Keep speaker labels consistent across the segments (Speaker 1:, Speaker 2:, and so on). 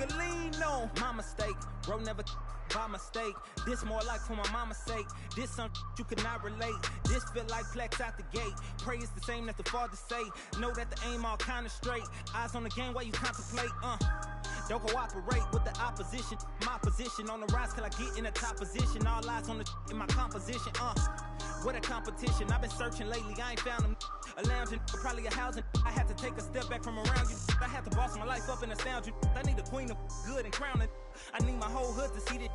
Speaker 1: can lean on. My mistake, bro, never by mistake. This more like for my mama's sake. This something you cannot relate. This feel like flex out the gate. Pray it's the same that the father say. Know that the aim all kinda straight. Eyes on the game while you contemplate. Don't cooperate with the opposition. My position on the rise till I get in the top position. All eyes on the in my composition. What a competition. I've been searching lately. I ain't found them. A lounging, probably a housing. I had to take a step back from around you. I had to boss my life up and astound you. I need a queen of good and crown it. I need my whole hood to see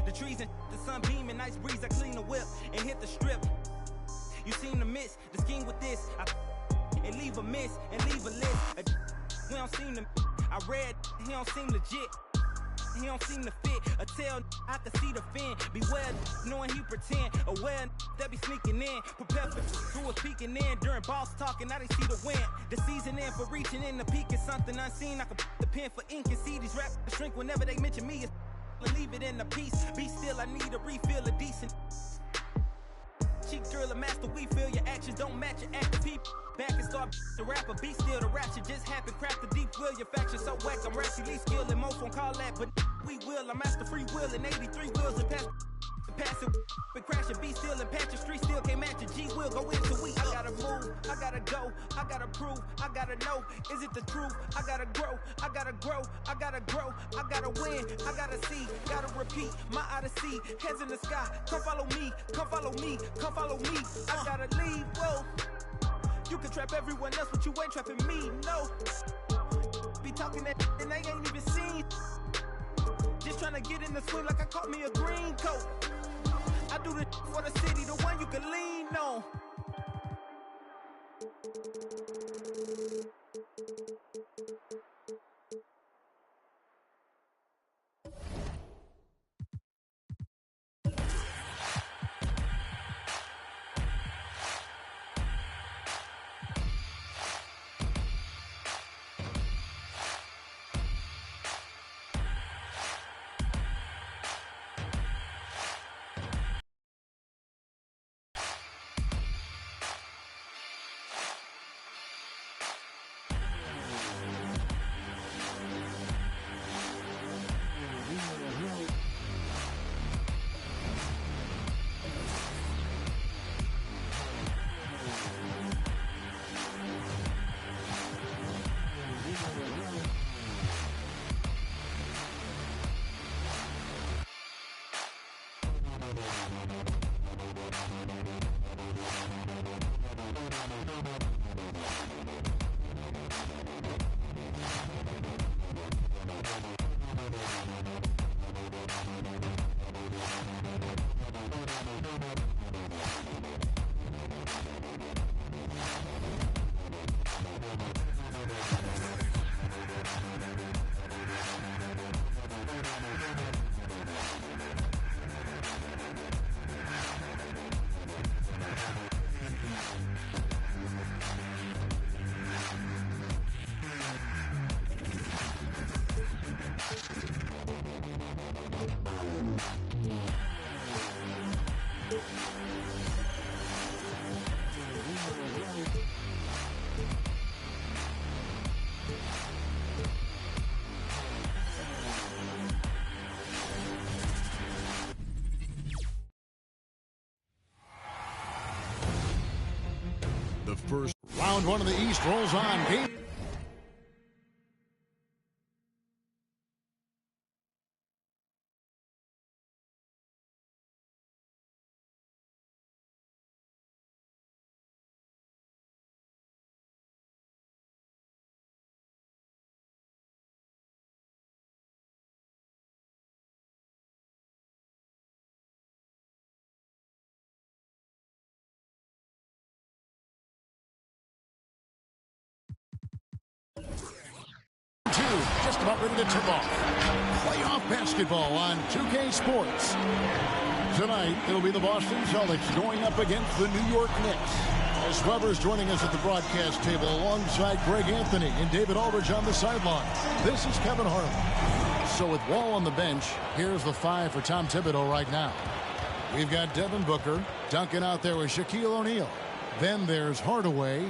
Speaker 1: the trees and the sun beaming, nice breeze. I clean the whip and hit the strip. You seem to miss the scheme with this. And leave a miss and leave a list. We don't seem to. I read he don't seem legit. He don't seem to fit. A tail I can see the fin. Beware knowing he pretend. Aware that be sneaking in. Prepare for who was peeking in during boss talking. Now they see the win. The season in for reaching in the peak is something unseen. I can put the pen for ink and see these rappers shrink whenever they mention me. Leave it in the piece. Be still, I need a refill of decent. Cheek drill a master, we feel your actions don't match your active people. Back and start the rapper, be still the ratchet just happened. Craft the deep will, your faction so whack. I'm rationally least skilled and most won't call that, but we will. I'm master free will and 83 wheels and pass it. Been crashing, be still and patch the street still can't match a G will go into we. I gotta move, I gotta go, I gotta prove, I gotta know, is it the truth? I gotta grow, I gotta grow, I gotta grow, I gotta win, I gotta see, gotta repeat my odyssey. Heads in the sky, come follow me, come follow me, come follow me. I gotta leave, whoa. You can trap everyone else, but you ain't trapping me, no. Be talking that and they ain't even seen. Just trying to get in the swing like I caught me a green coat. I do this for the city, the one you can lean on.
Speaker 2: First round one of the East rolls on. Game. Just about ready to tip off. Playoff basketball on 2K Sports. Tonight, it'll be the Boston Celtics going up against the New York Knicks. As Weber's joining us at the broadcast table alongside Greg Anthony and David Aldridge on the sideline. This is Kevin Harlan. So with Wall on the bench, here's the five for Tom Thibodeau right now. We've got Devin Booker, Duncan out there with Shaquille O'Neal. Then there's Hardaway,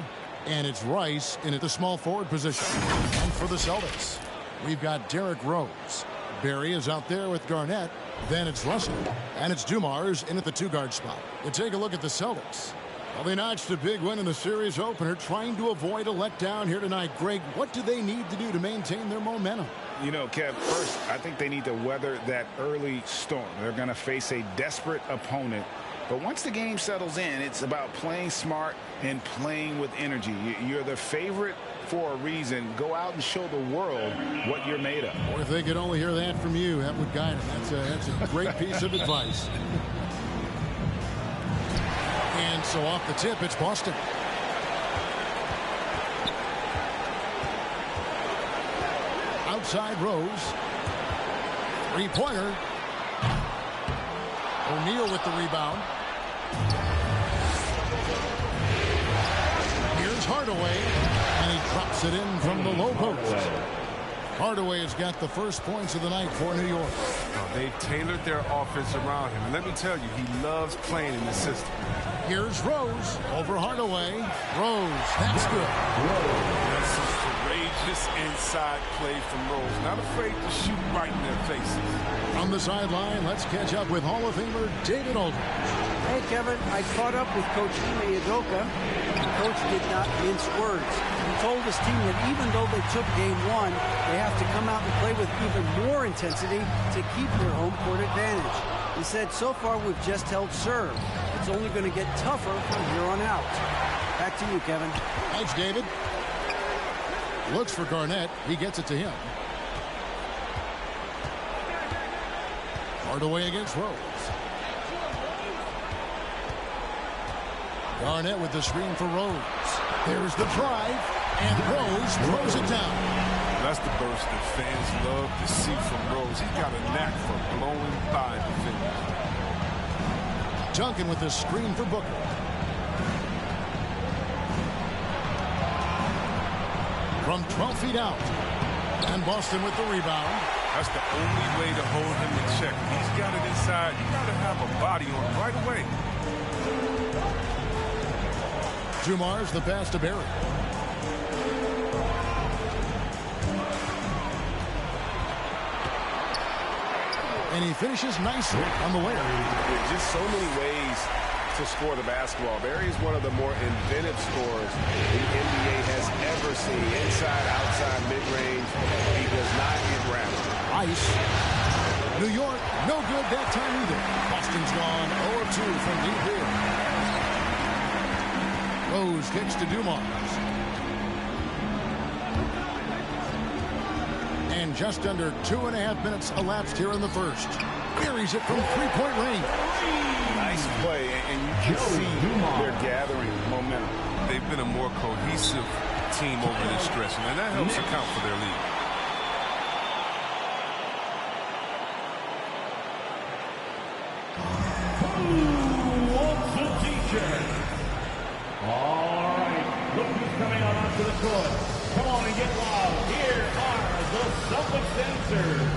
Speaker 2: and it's Rice in at the small forward position. And for the Celtics, We've got Derrick Rose. Barry is out there with Garnett. Then it's Russell. And it's Dumars in at the two-guard spot. You take a look at the Celtics. Well, they notched a big win in the series opener, trying to avoid a letdown here tonight. Greg, what do they need to do to maintain their momentum?
Speaker 3: You know, Kev, first, I think they need to weather that early storm. They're going to face a desperate opponent. But once the game settles in, it's about playing smart and playing with energy. You're the favorite for a reason. Go out and show the world what you're made of.
Speaker 2: Or if they could only hear that from you, that would guide them. That's a great piece of advice. And so off the tip, it's Boston. Outside Rose. Three-pointer. O'Neal with the rebound. Here's Hardaway. And he drops it in from the low post. Hardaway has got the first points of the night for New York.
Speaker 4: They've tailored their offense around him. And let me tell you, he loves playing in the system.
Speaker 2: Here's Rose over Hardaway. Rose, that's good.
Speaker 4: That's some courageous inside play from Rose. Not afraid to shoot right in their faces.
Speaker 2: From the sideline, let's catch up with Hall of Famer David Aldridge.
Speaker 5: Hey, Kevin, I caught up with Coach Ime Udoka. The coach did not mince words. He told his team that even though they took game one, they have to come out and play with even more intensity to keep their home court advantage. He said, so far we've just held serve. It's only going to get tougher from here on out. Back to you, Kevin.
Speaker 2: Thanks, David. Looks for Garnett. He gets it to him. Hardaway against Rose. Garnett with the screen for Rose. There's the drive, and Rose throws it down.
Speaker 4: That's the burst that fans love to see from Rose. He's got a knack for blowing by defenders.
Speaker 2: Duncan with the screen for Booker. From 12 feet out. And Boston with the rebound.
Speaker 4: That's the only way to hold him in check. He's got it inside. You got to have a body on him right away.
Speaker 2: Dumars the pass to Barry. And he finishes nicely on the way.
Speaker 6: There's just so many ways to score the basketball. Barry is one of the more inventive scorers the NBA has ever seen. Inside, outside, mid-range. He does not get wrapped.
Speaker 2: Ice. New York, no good that time either. Boston's gone 0-2 from deep here. Rose kicks to Dumars. And just under 2.5 minutes elapsed here in the first. Buries it from three-point range.
Speaker 3: Nice play, and you can see they're gathering momentum.
Speaker 4: They've been a more cohesive team over this stretch, and that helps account for their lead.
Speaker 7: All right, look who's coming out onto the court. Come on and get loud. Here are the Celtics dancers.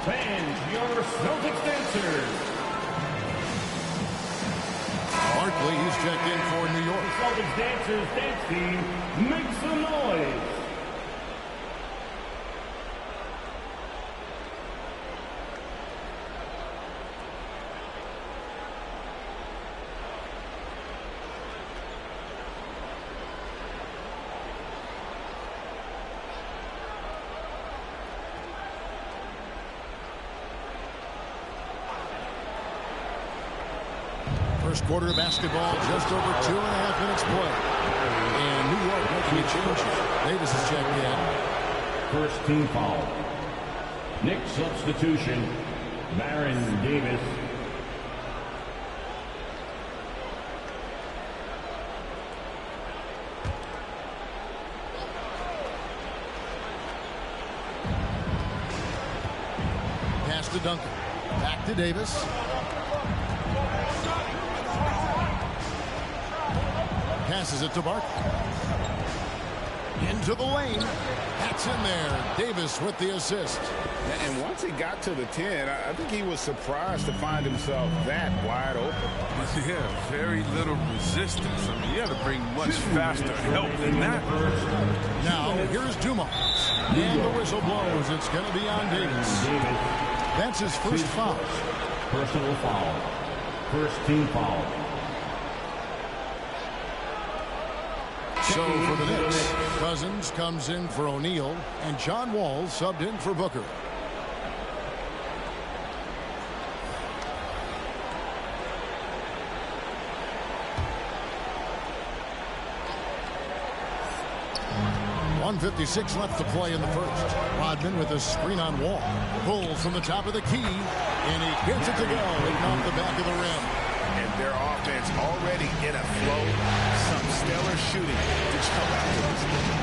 Speaker 7: Fans, your Celtics dancers.
Speaker 2: Barkley, he's checked in for New York.
Speaker 7: The Celtics dancers dance team, make some noise.
Speaker 2: First quarter of basketball, just over 2.5 minutes played. And New York making a change. Davis is checked in.
Speaker 7: First team foul. Knicks substitution, Baron Davis.
Speaker 2: Pass to Duncan. Back to Davis. Passes it to Barkley. Into the lane. That's in there. Davis with the assist.
Speaker 3: And once he got to the 10, I think he was surprised to find himself that wide open.
Speaker 4: Yeah, very little resistance. I mean, you got to bring much faster help than that.
Speaker 2: Now, here's Dumas. And the whistle blows. It's going to be on Davis. That's his first foul.
Speaker 7: Personal foul. First team foul.
Speaker 2: So for the Knicks, Cousins comes in for O'Neal, and John Wall subbed in for Booker. .156 left to play in the first. Rodman with a screen on Wall. Pulls from the top of the key, and he gets it to go, hitting off the back of the rim.
Speaker 3: And their offense already in a flow. Some stellar shooting to come out of this game.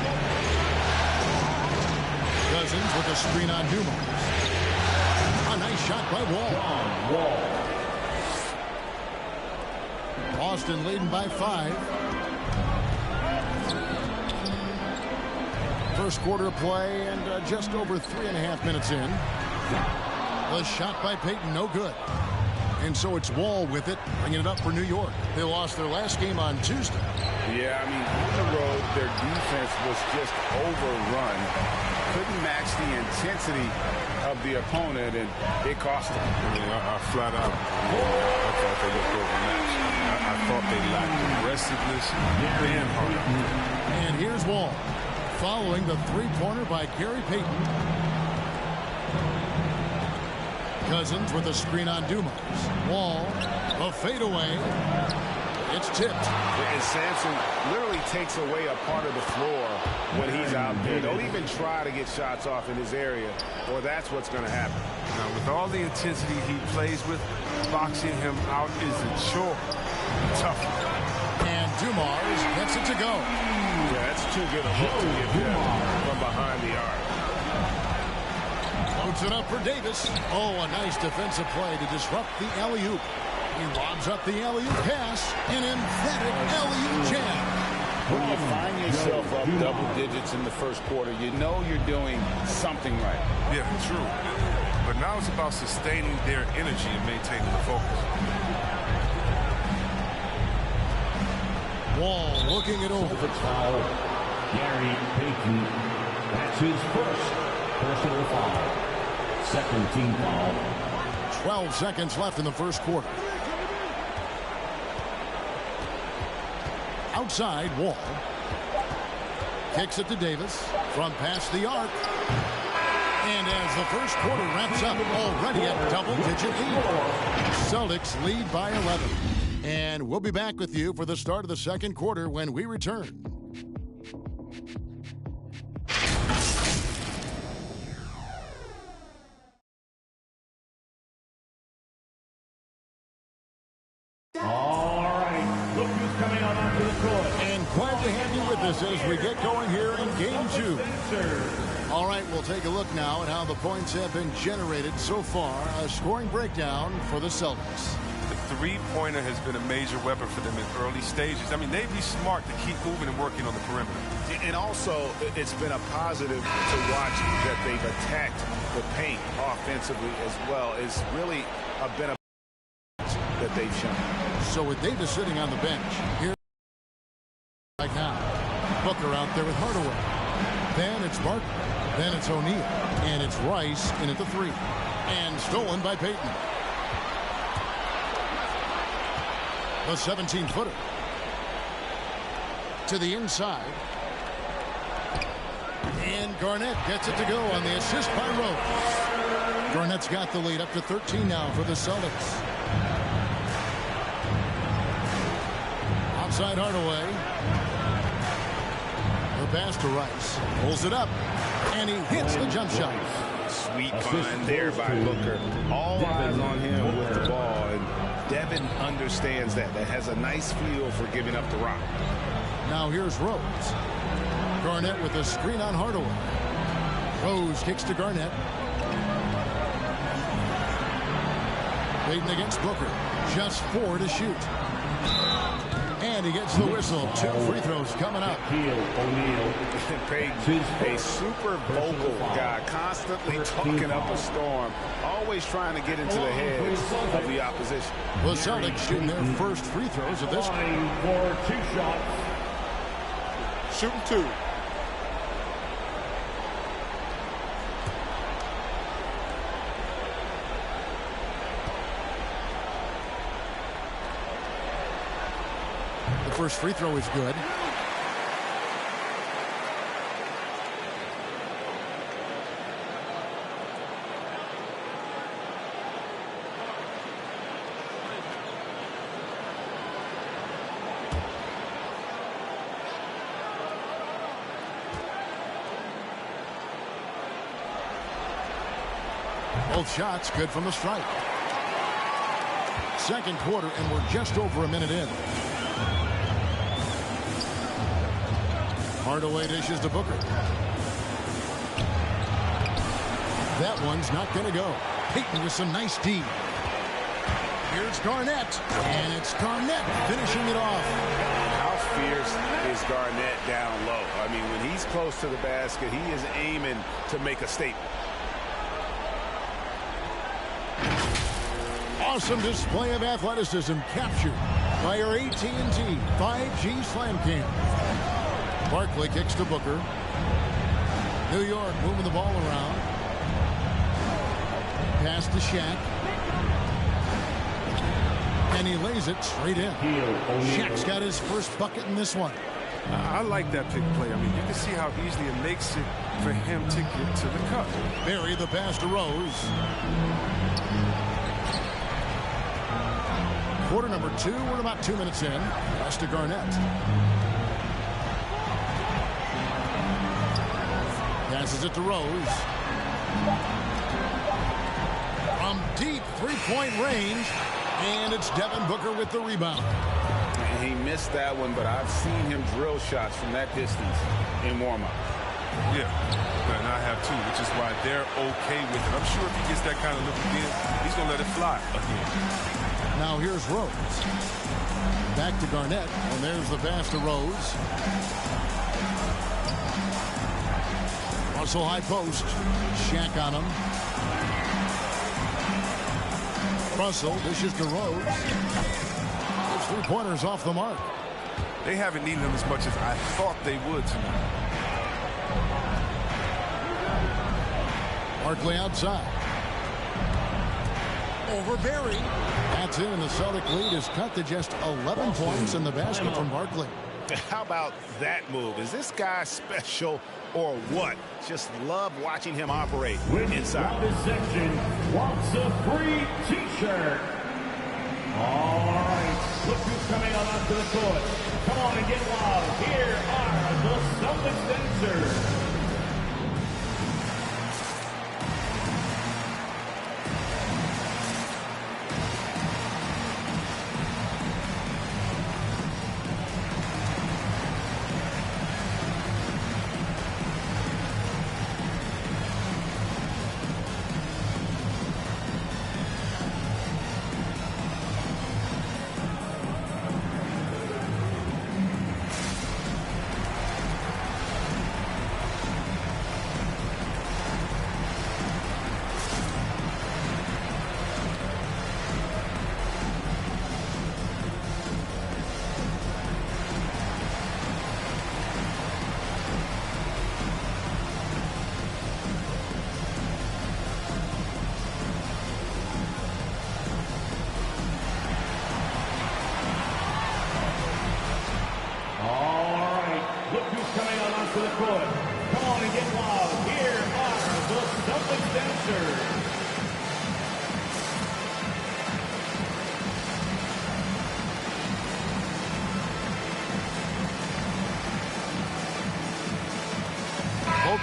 Speaker 2: Cousins with a screen on Dumas. A nice shot by Wall. Boston leading by 5. First quarter of play and just over 3.5 minutes in. The shot by Payton, no good. And so it's Wall with it, bringing it up for New York. They lost their last game on Tuesday.
Speaker 3: Yeah, I mean, on the road, their defense was just overrun. Couldn't match the intensity of the opponent, and it cost them.
Speaker 4: I mean, I flat out, I thought they looked overmatched. I thought they lacked aggressiveness and heart.
Speaker 2: And here's Wall, following the three-pointer by Gary Payton. Cousins with a screen on Dumas. Wall, a fadeaway. It's tipped.
Speaker 3: And Sampson literally takes away a part of the floor when he's out there. Don't even try to get shots off in his area, or that's what's going to happen.
Speaker 4: Now, with all the intensity he plays with, boxing him out is a chore. Tough.
Speaker 2: And Dumas gets it to go.
Speaker 3: Yeah, that's too good a look to get there from behind the arc.
Speaker 2: Loads it up for Davis. Oh, a nice defensive play to disrupt the alley-oop. He lobs up the alley-oop pass. An emphatic alley-oop jam.
Speaker 3: When you find yourself up double digits in the first quarter, you know you're doing something right.
Speaker 4: Yeah, true. But now it's about sustaining their energy and maintaining the focus.
Speaker 2: Wall looking it over.
Speaker 7: Foul. Gary Payton. That's his first personal foul. Second team foul.
Speaker 2: 12 seconds left in the first quarter. Outside, Wall. Kicks it to Davis from past the arc. And as the first quarter wraps up, already at double-digit lead. Celtics lead by 11. And we'll be back with you for the start of the second quarter when we return. Glad to have you with us as we get going here in Game 2. All right, we'll take a look now at how the points have been generated so far. A scoring breakdown for the Celtics.
Speaker 4: The three-pointer has been a major weapon for them in early stages. I mean, they'd be smart to keep moving and working on the perimeter.
Speaker 3: And also, it's been a positive to watch that they've attacked the paint offensively as well. It's really been a that they've shown.
Speaker 2: So with Davis sitting on the bench, here right now, Booker out there with Hardaway. Then it's Barkley. Then it's O'Neal. And it's Rice in at the 3. And stolen by Payton. The 17-footer. To the inside. And Garnett gets it to go on the assist by Rose. Garnett's got the lead up to 13 now for the Celtics. outside Hardaway. The pass to Rice. Pulls it up. And he hits the jump shot.
Speaker 3: Sweet find there by Booker. All eyes on him with the ball. And Devin understands that. That has a nice feel for giving up the rock.
Speaker 2: Now here's Rose. Garnett with a screen on Hardaway. Rose kicks to Garnett. Waiting against Booker. Just 4 to shoot. And he gets the whistle. 2 free throws coming up.
Speaker 3: A super vocal guy, constantly talking up a storm, always trying to get into the heads of the opposition.
Speaker 2: The Celtics shooting their first free throws of this game.
Speaker 7: For 2 shots.
Speaker 4: Shooting 2.
Speaker 2: The first free throw is good. Both shots good from the stripe. Second quarter, and we're just over a minute in. Hardaway dishes to Booker. That one's not going to go. Payton with some nice D. Here's Garnett. And it's Garnett finishing it off.
Speaker 3: How fierce is Garnett down low? I mean, when he's close to the basket, he is aiming to make a statement.
Speaker 2: Awesome display of athleticism captured by our AT&T 5G Slam Cam. Barkley kicks to Booker. New York moving the ball around. Pass to Shaq. And he lays it straight in. Shaq's got his first bucket in this one.
Speaker 4: I like that pick play. I mean, you can see how easily it makes it for him to get to the cup.
Speaker 2: Barry the pass to Rose. Quarter number 2. We're about 2 minutes in. Pass to Garnett. Passes it to Rose. From deep three-point range. And it's Devin Booker with the rebound.
Speaker 3: He missed that one, but I've seen him drill shots from that distance in warm-up.
Speaker 4: Yeah, and I have too, which is why they're okay with it. I'm sure if he gets that kind of look again, he's going to let it fly again.
Speaker 2: Now here's Rose. Back to Garnett, and there's the pass to Rose. Russell high post. Shaq on him. Russell dishes to Rose. Those 3-pointers off the mark.
Speaker 4: They haven't needed them as much as I thought they would tonight.
Speaker 2: Barkley outside. Over Barry. That's in, and the Celtic lead is cut to just 11 points in the basket from Barkley.
Speaker 3: How about that move? Is this guy special or what? Just love watching him operate inside.
Speaker 7: This section wants a free T-shirt. All right, look who's coming on onto the court. Come on and get loud. Here are the Celtics dancers.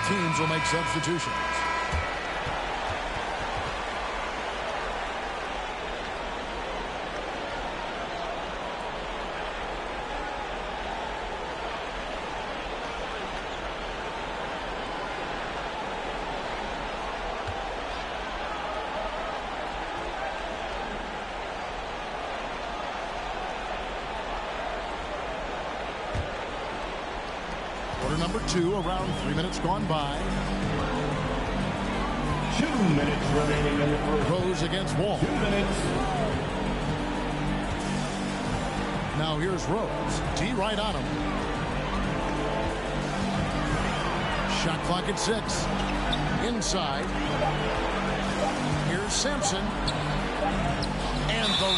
Speaker 2: teams will make substitutions. Number 2, around 3 minutes gone by.
Speaker 7: 2 minutes remaining in the first.
Speaker 2: Rose against Wall.
Speaker 7: 2 minutes.
Speaker 2: Now here's Rose. D right on him. Shot clock at 6. Inside. Here's Sampson. And the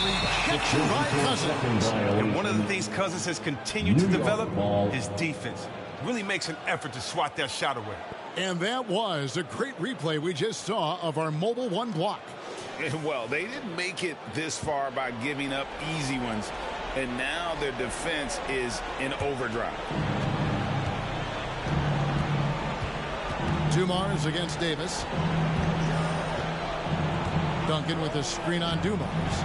Speaker 2: rejection by Cousins.
Speaker 8: And one of the things Cousins has continued to develop is defense. Really makes an effort to swat that shot away.
Speaker 2: And that was a great replay we just saw of our Mobile One block.
Speaker 3: Well, they didn't make it this far by giving up easy ones. And now their defense is in overdrive.
Speaker 2: Dumars against Davis. Duncan with a screen on Dumars.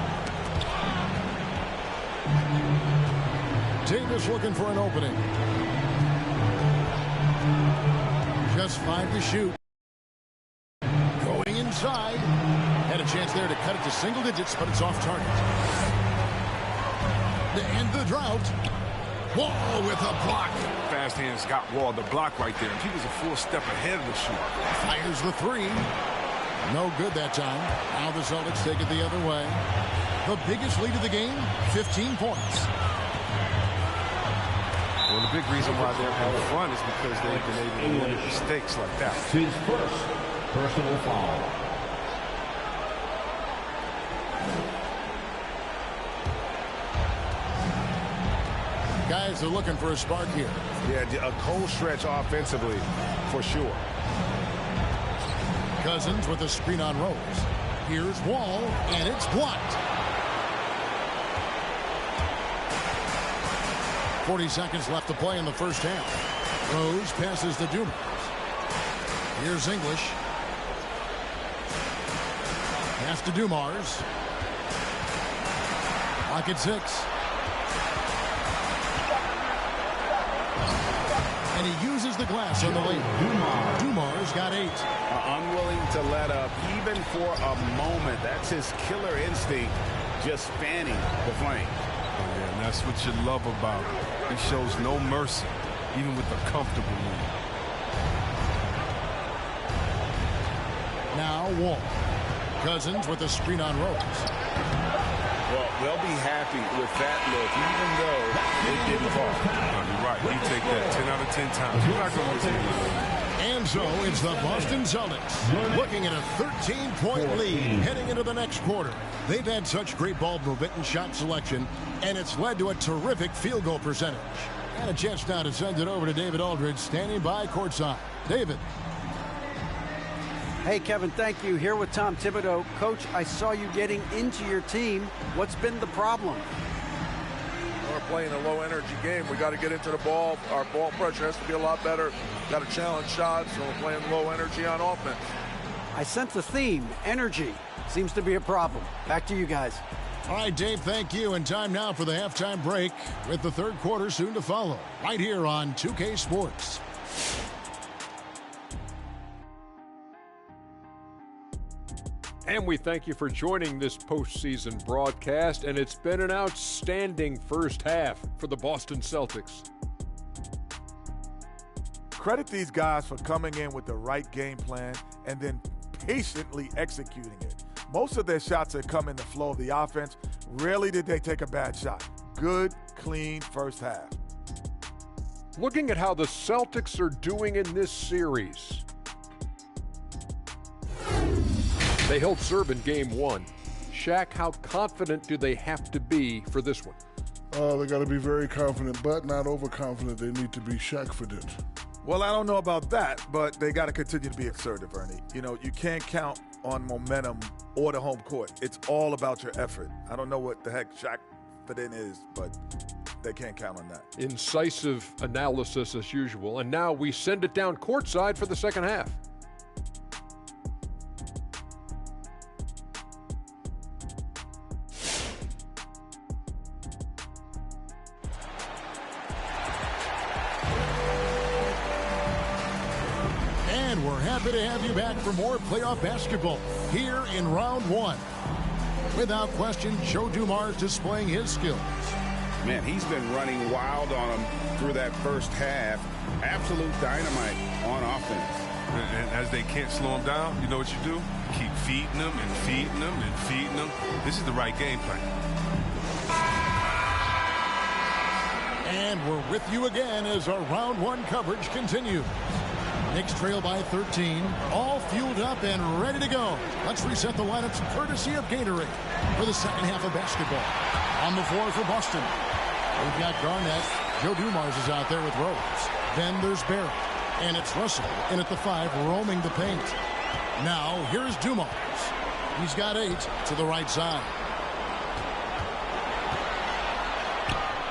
Speaker 2: Davis looking for an opening. Just 5 to shoot. Going inside. Had a chance there to cut it to single digits, but it's off target. To end the drought. Wall with a block.
Speaker 4: Fast hands got Wall the block right there. He was a full step ahead of the shooter.
Speaker 2: Fires the 3. No good that time. Now the Celtics take it the other way. The biggest lead of the game, 15 points.
Speaker 4: Well, the big reason why they're in front is because they've been able to limit mistakes like that.
Speaker 7: His first personal foul.
Speaker 2: Guys are looking for a spark here.
Speaker 6: Yeah, a cold stretch offensively, for sure.
Speaker 2: Cousins with a screen on Rose. Here's Wall, and it's blocked. 40 seconds left to play in the first half. Rose passes to Dumars. Here's English. Pass to Dumars. Clock at 6. And he uses the glass on the lane. Dumars got 8.
Speaker 3: Unwilling to let up even for a moment. That's his killer instinct, just fanning the flame.
Speaker 4: Yeah, and that's what you love about him. He shows no mercy, even with a comfortable lead.
Speaker 2: Now Wall. Cousins with a screen on Rose.
Speaker 3: Well, they'll be happy with that look, even though it didn't fall.
Speaker 4: No, you're right. You take that 10 out of 10 times. You're not going to lose it.
Speaker 2: And so it's the Boston Celtics looking at a 13-point lead heading into the next quarter. They've had such great ball movement and shot selection, and it's led to a terrific field goal percentage. And a chance now to send it over to David Aldridge, standing by courtside. David.
Speaker 5: Hey, Kevin, thank you. Here with Tom Thibodeau. Coach, I saw you getting into your team. What's been the problem?
Speaker 9: We're playing a low-energy game. We got to get into the ball. Our ball pressure has to be a lot better. Got to challenge shots, and we're playing low energy on offense.
Speaker 5: I sense a theme. Energy seems to be a problem. Back to you guys.
Speaker 2: All right, Dave, thank you. And time now for the halftime break with the third quarter soon to follow right here on 2K Sports.
Speaker 10: And we thank you for joining this postseason broadcast, and it's been an outstanding first half for the Boston Celtics.
Speaker 9: Credit these guys for coming in with the right game plan and then patiently executing it. Most of their shots that come in the flow of the offense, rarely did they take a bad shot. Good, clean first half.
Speaker 10: Looking at how the Celtics are doing in this series. They held serve in game 1. Shaq, how confident do they have to be for this one?
Speaker 11: They got to be very confident, but not overconfident. They need to be Shaq-fident.
Speaker 9: Well, I don't know about that, but they got to continue to be assertive, Ernie. You know, you can't count on momentum or the home court. It's all about your effort. I don't know what the heck Shaq-fident is, but they can't count on that.
Speaker 10: Incisive analysis as usual. And now we send it down courtside for the second half.
Speaker 2: And we're happy to have you back for more playoff basketball here in round one. Without question, Joe Dumars displaying his skills.
Speaker 3: Man, he's been running wild on him through that first half. Absolute dynamite on offense.
Speaker 4: And as they can't slow him down, you know what you do? Keep feeding them and feeding them and feeding them. This is the right game plan.
Speaker 2: And we're with you again as our round one coverage continues. Knicks trail by 13, all fueled up and ready to go. Let's reset the lineups courtesy of Gatorade for the second half of basketball. On the floor for Boston, we've got Garnett. Joe Dumars is out there with Rose. Then there's Barrett. And it's Russell in at the 5, roaming the paint. Now, here's Dumars. He's got 8 to the right side.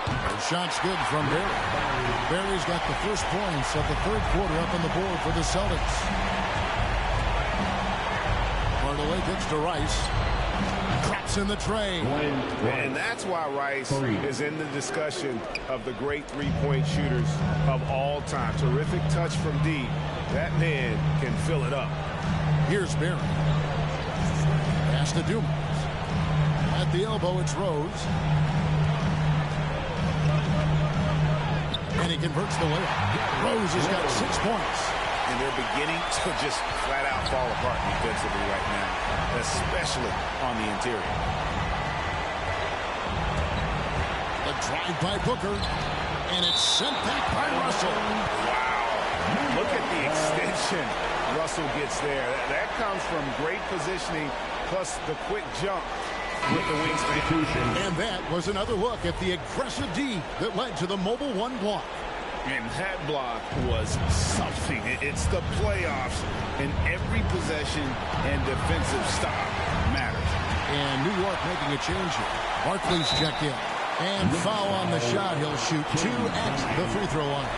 Speaker 2: The shot's good from Barry. Barry's got the first points of the third quarter up on the board for the Celtics. Hardaway kicks to Rice. Traps in the tray.
Speaker 6: And that's why Rice is in the discussion of the great three-point shooters of all time. Terrific touch from deep. That man can fill it up.
Speaker 2: Here's Barry. Pass to Dumars. At the elbow, it's Rose. And he converts the layup. Rose has got 6 points.
Speaker 3: And they're beginning to just flat out fall apart defensively right now, especially on the interior.
Speaker 2: The drive by Booker, and it's sent back by Russell.
Speaker 3: Wow. Look at the extension Russell gets there. That comes from great positioning, plus the quick jump with the wingspan.
Speaker 2: And that was another look at the aggressive D that led to the mobile one block.
Speaker 3: And that block was something. It's the playoffs, and every possession and defensive stop matters.
Speaker 2: And New York making a change here. Barkley's checked in. And foul on the shot. He'll shoot 2 at the free throw line.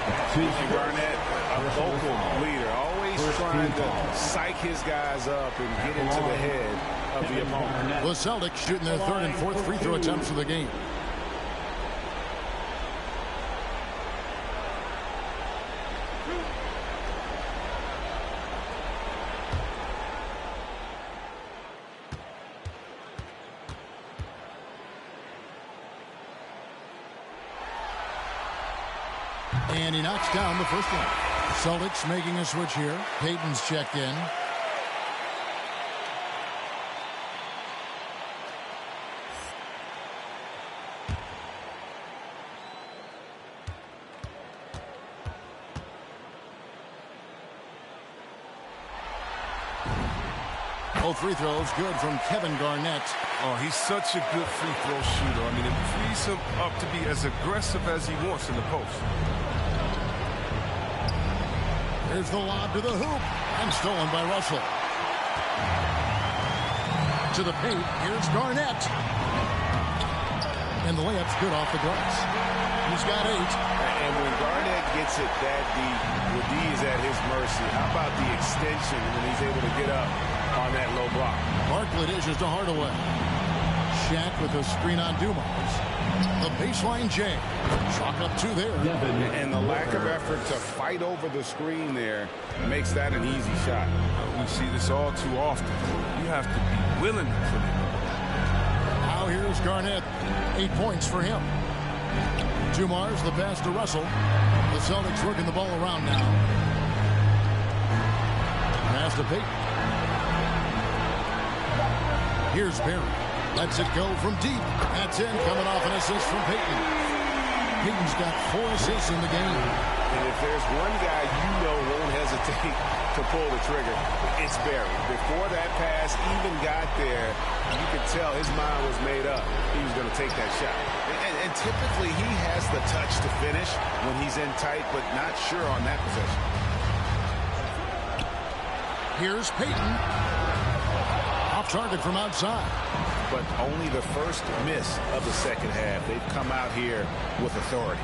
Speaker 3: Garnett, a vocal leader, always trying to psych his guys up and get into the head of the opponent.
Speaker 2: The Celtics shooting their third and fourth free throw attempts of the game. And he knocks down the first one. Celtics making a switch here. Payton's checked in. Both free throws good from Kevin Garnett.
Speaker 4: Oh, he's such a good free throw shooter. I mean, it frees him up to be as aggressive as he wants in the post.
Speaker 2: Here's the lob to the hoop, and stolen by Russell. To the paint, here's Garnett. And the layup's good off the glass. He's got 8.
Speaker 6: And when Garnett gets it that deep, the D is at his mercy. How about the extension when he's able to get up on that low block?
Speaker 2: Barkley dishes to Hardaway. Shaq with a screen on Dumars. The baseline J. Chalk up 2 there.
Speaker 3: And the lack of effort to fight over the screen there makes that an easy shot.
Speaker 4: We see this all too often. You have to be willing to put it up.
Speaker 2: Now here's Garnett. 8 points for him. Dumars, the pass to Russell. The Celtics working the ball around now. Pass to Payton. Here's Barry. Lets it go from deep. That's in, coming off an assist from Payton. Payton's got 4 assists in the game.
Speaker 6: And if there's one guy you know won't hesitate to pull the trigger, it's Barry. Before that pass even got there, you could tell his mind was made up. He was going to take that shot.
Speaker 3: And typically he has the touch to finish when he's in tight, but not sure on that possession.
Speaker 2: Here's Payton. Off target from outside.
Speaker 3: but only the first miss of the second half. They've come out here with authority.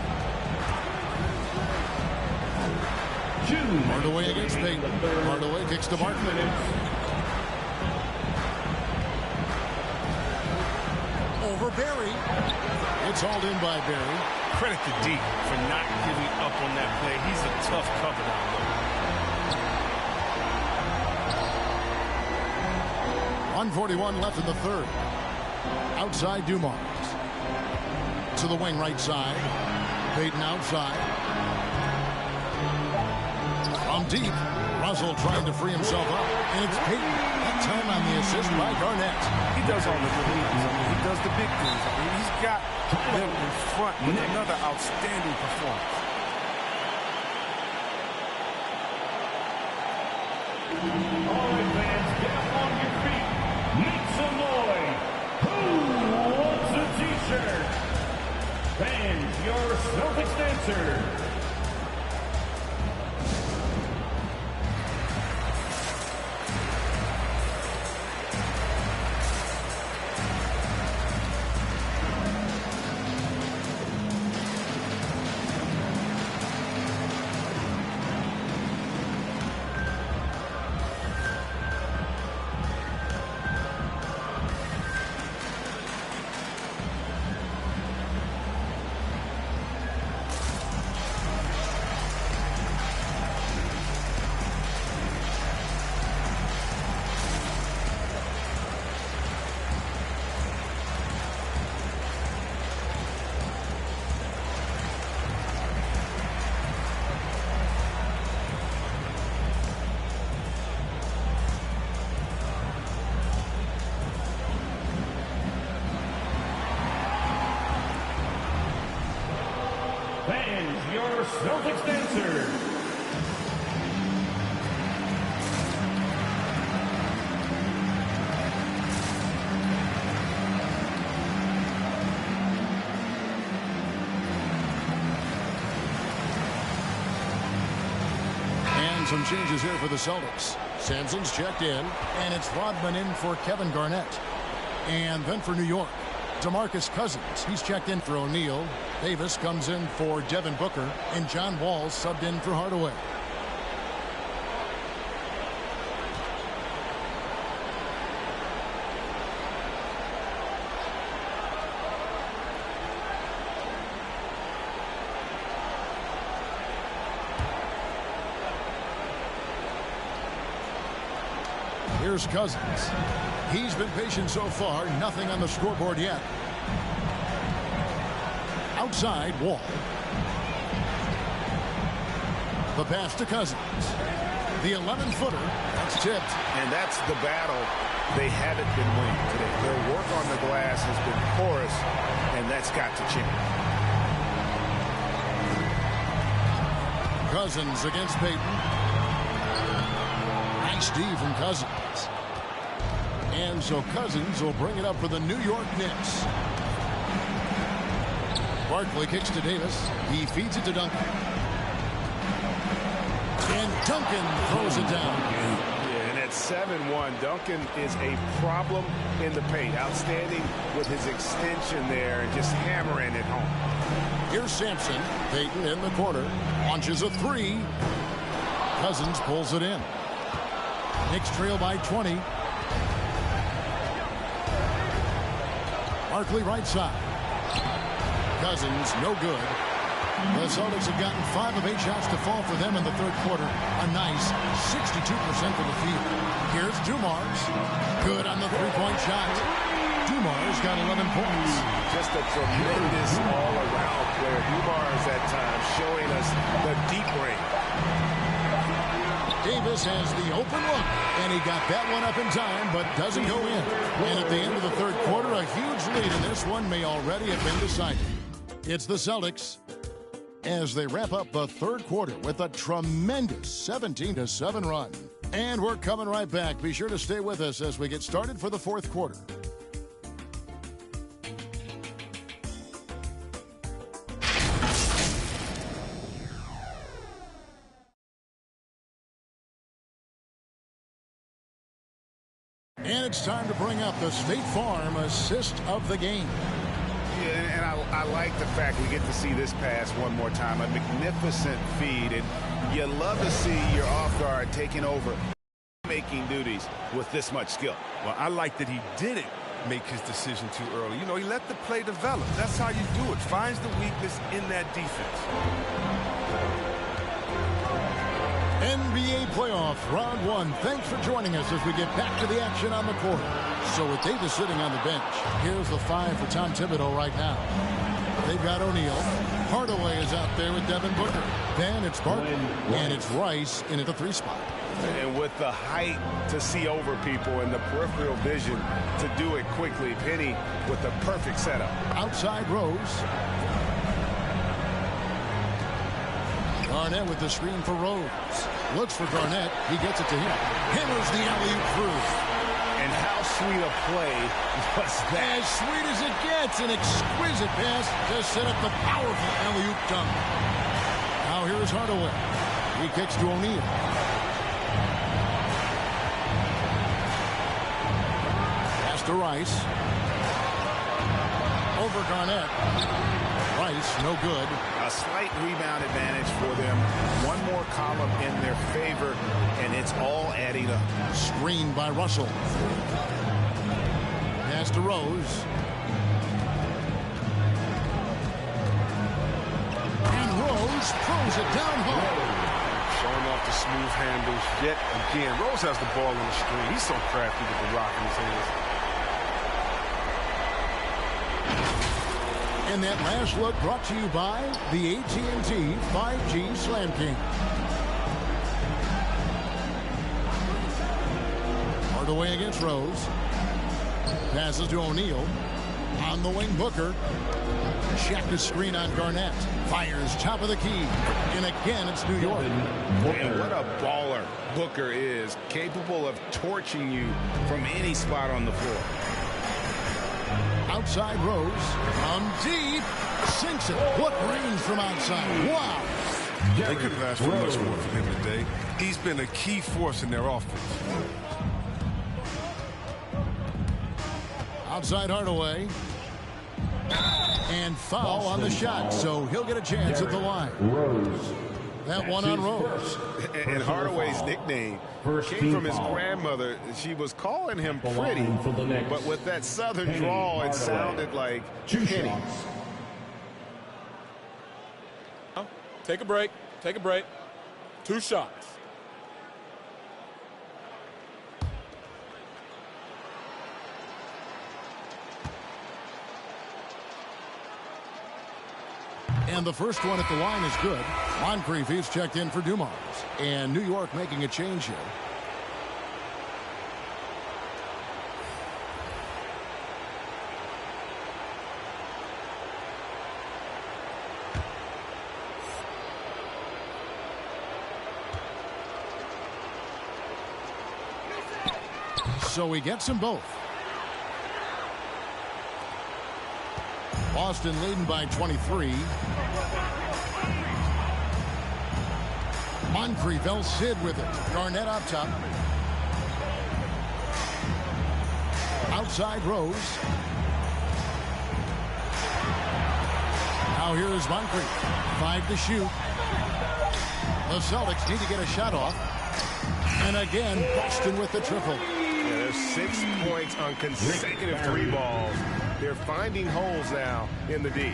Speaker 2: Hardaway against Payton. Hardaway kicks to Barkley. Over Berry. It's hauled in by Berry.
Speaker 4: Credit to D for not giving up on that play. He's a tough cover down there.
Speaker 2: 1:41 left in the third. Outside Dumars. To the wing right side. Payton outside. From deep. Russell trying to free himself up. And it's Payton. That time on the assist by Garnett.
Speaker 4: He does all the good things. I mean, he does the big things. I mean, he's got them in front with another outstanding performance.
Speaker 7: All right, fans, get up on your feet. Make some noise. Who wants a t-shirt? Fans, your Celtics dancer. Fans, your Celtics dancer.
Speaker 2: And some changes here for the Celtics. Sampson's checked in, and it's Rodman in for Kevin Garnett. And then for New York, DeMarcus Cousins. He's checked in for O'Neal. Davis comes in for Devin Booker, and John Wall subbed in for Hardaway. Here's Cousins. He's been patient so far. Nothing on the scoreboard yet. Outside, Wall. The pass to Cousins. The 11-footer. That's tipped.
Speaker 3: And that's the battle they haven't been winning today. Their work on the glass has been porous, and that's got to change.
Speaker 2: Cousins against Payton. Nice D from Cousins. And so Cousins will bring it up for the New York Knicks. Barkley kicks to Davis. He feeds it to Duncan. And Duncan throws it down.
Speaker 6: Yeah, and at 7-1, Duncan is a problem in the paint. Outstanding with his extension there and just hammering it home.
Speaker 2: Here's Sampson. Payton in the corner. Launches a three. Cousins pulls it in. Knicks trail by 20. Barkley right side. Cousins, no good. The Celtics have gotten 5 of 8 shots to fall for them in the third quarter. A nice 62% from the field. Here's Dumars. Good on the three-point shot. Dumars got 11 points.
Speaker 6: Just a tremendous all-around player. Dumars at times showing us the deep range.
Speaker 2: Davis has the open look, and he got that one up in time, but doesn't go in. And at the end of the third quarter, a huge lead in this one may already have been decided. It's the Celtics as they wrap up the third quarter with a tremendous 17-7 run. And we're coming right back. Be sure to stay with us as we get started for the fourth quarter. And it's time to bring up the State Farm assist of the game.
Speaker 3: Yeah, and I like the fact we get to see this pass one more time. A magnificent feed, and you love to see your off guard taking over making duties with this much skill.
Speaker 4: Well, I like that he didn't make his decision too early. You know, he let the play develop. That's how you do it. Finds the weakness in that defense.
Speaker 2: NBA playoff round 1. Thanks for joining us as we get back to the action on the court. So with Davis sitting on the bench, here's the 5 for Tom Thibodeau right now. They've got O'Neal. Hardaway is out there with Devin Booker. Then it's Barton, and it's Rice in at the 3 spot.
Speaker 3: And with the height to see over people and the peripheral vision to do it quickly, Penny with the perfect setup.
Speaker 2: Outside Rose. Garnett with the screen for Rose. Looks for Garnett. He gets it to him. Hammers the alley-oop through.
Speaker 3: And how sweet a play was that?
Speaker 2: As sweet as it gets. An exquisite pass to set up the powerful alley-oop dunk. Now here's Hardaway. He kicks to O'Neal. Pass to Rice. Over Garnett. Rice, no good.
Speaker 3: A slight rebound advantage for them. One more column in their favor, and it's all adding up.
Speaker 2: Screened by Russell. Pass to Rose. And Rose throws it down home.
Speaker 4: Showing off the smooth handles yet again. Rose has the ball on the screen. He's so crafty with the rock in his hands.
Speaker 2: And that last look brought to you by the AT&T 5G Slam King. Hardaway against Rose. Passes to O'Neal. On the wing, Booker. Check the screen on Garnett. Fires top of the key. And again, it's New York.
Speaker 3: And what a baller Booker is. Capable of torching you from any spot on the floor.
Speaker 2: Outside Rose. From deep. Sinks it. What range from outside. Wow.
Speaker 4: They could have asked for much more from him today. He's been a key force in their offense.
Speaker 2: Outside Hardaway. And foul on the shot, so he'll get a chance at the line.
Speaker 7: Rose.
Speaker 2: That one on Rose.
Speaker 3: And Hardaway's nickname came from his grandmother. She was calling him pretty, but with that southern drawl, it sounded like Penny.
Speaker 12: Take a break. Take a break. 2 shots.
Speaker 2: And the first one at the line is good. Moncrief is checked in for Dumars. And New York making a change here. So he gets them both. Boston leading by 23. Moncrief, El Cid with it. Garnett up top. Outside Rose. Now here is Moncrief. 5 to shoot. The Celtics need to get a shot off. And again, Boston with the triple.
Speaker 6: Yeah, there's 6 points on consecutive 3 balls. They're finding holes now in the D.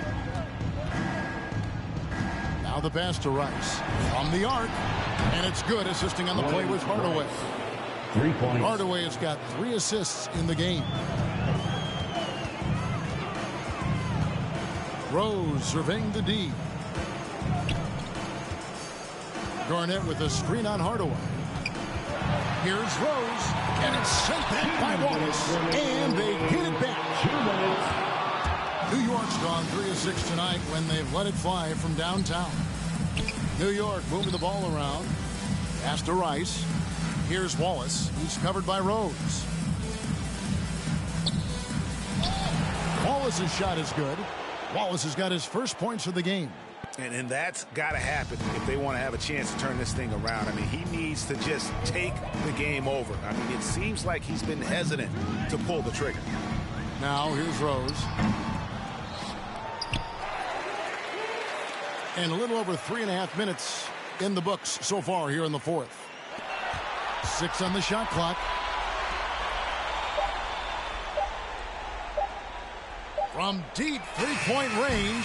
Speaker 2: Now the pass to Rice. From the arc. And it's good, assisting on the play with Hardaway.
Speaker 7: 3 points.
Speaker 2: Hardaway has got 3 assists in the game. Rose surveying the D. Garnett with a screen on Hardaway. Here's Rose, and it's sent back by Wallace, and they get it back.
Speaker 7: 2 minutes.
Speaker 2: New York's gone 3 of 6 tonight when they've let it fly from downtown. New York moving the ball around. Pass to Rice. Here's Wallace. He's covered by Rose. Wallace's shot is good. Wallace has got his first points of the game.
Speaker 3: And that's got to happen if they want to have a chance to turn this thing around. I mean, he needs to just take the game over. I mean, it seems like he's been hesitant to pull the trigger.
Speaker 2: Now, here's Rose. And a little over 3.5 minutes in the books so far here in the fourth. 6 on the shot clock. From deep three-point range.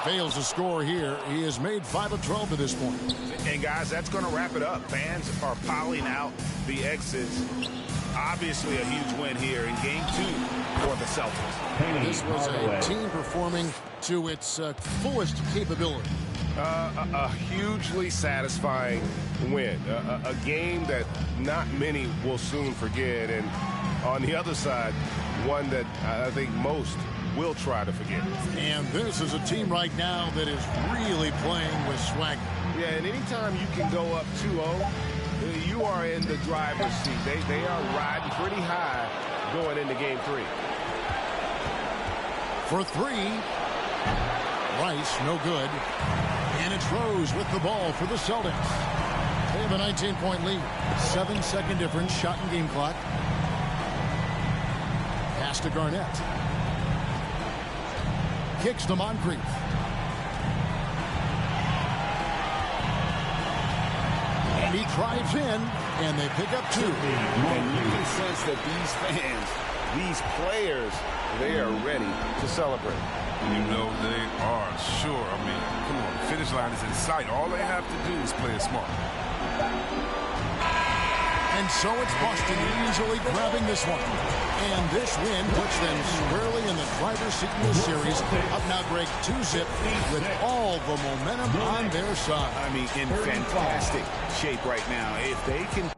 Speaker 2: Fails to score here. He has made 5 of 12 to this point.
Speaker 3: And, guys, that's going to wrap it up. Fans are piling out the exits. Obviously a huge win here in Game 2 for the Celtics.
Speaker 2: This was a team performing to its fullest capability.
Speaker 6: A hugely satisfying win. A game that not many will soon forget. And on the other side, one that I think most will try to forget.
Speaker 2: And this is a team right now that is really playing with swagger.
Speaker 6: Yeah, and anytime you can go up 2-0, you are in the driver's seat. They are riding pretty high going into Game 3.
Speaker 2: For 3. Rice, no good. And it's Rose with the ball for the Celtics. They have a 19-point lead. 7-second difference, shot and game clock. Pass to Garnett. Kicks to Moncrief. And he drives in, and they pick up 2.
Speaker 6: And you can sense that these fans, these players, they are ready to celebrate.
Speaker 4: You know they are, sure. I mean, come on, the finish line is in sight. All they have to do is play it smart.
Speaker 2: And so it's Boston easily grabbing this one. And this win puts them squarely in the driver's seat in this series. Up now, Greg, 2-zip with all the momentum on their side.
Speaker 3: I mean, in fantastic shape right now. If they can